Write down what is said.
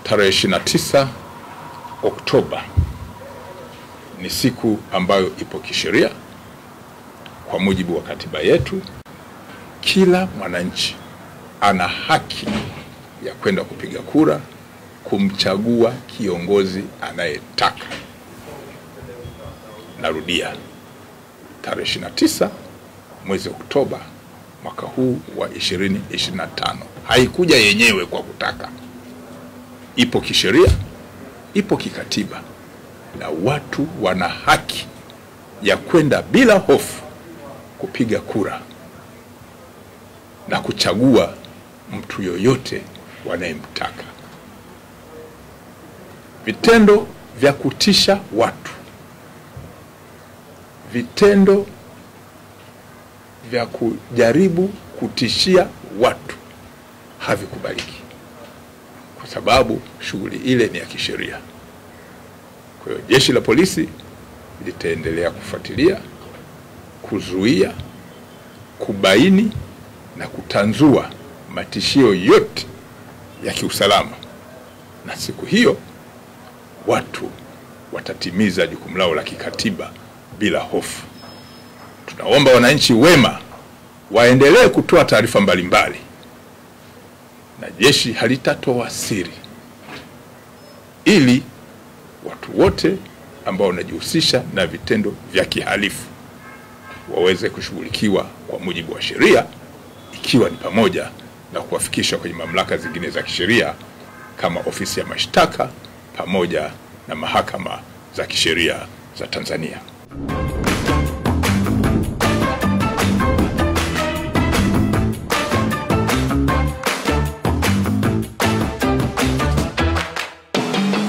Tarehe 29 Oktoba ni siku ambayo ipo kisheria. Kwa mujibu wa katiba yetu, kila mwananchi ana haki ya kwenda kupiga kura kumchagua kiongozi anayetaka. Narudia, tarehe 29 mwezi Oktoba mwaka huu wa 2025. Haikuja yenyewe kwa kutaka. Ipo kisheria, ipo kikatiba, na watu wana haki ya kwenda bila hofu kupiga kura na kuchagua mtu yoyote wanayemtaka. Vitendo vya kutisha watu, vitendo vya kujaribu kutishia watu havikubaliki, kwa sababu shughuli ile ni ya kisheria. Kwa hiyo jeshi la polisi litaendelea kufuatilia, kuzuia, kubaini na kutanzua matishio yote ya kiusalama, na siku hiyo watu watatimiza jukumu lao la kikatiba bila hofu. Tunaomba wananchi wema waendelee kutoa taarifa mbalimbali, na jeshi halitatoa siri, ili watu wote ambao wanajihusisha na vitendo vya kihalifu waweze kushughulikiwa kwa mujibu wa sheria, ikiwa ni pamoja na kuwafikishwa kwenye mamlaka zingine za kisheria kama ofisi ya mashtaka pamoja na mahakama za kisheria za Tanzania.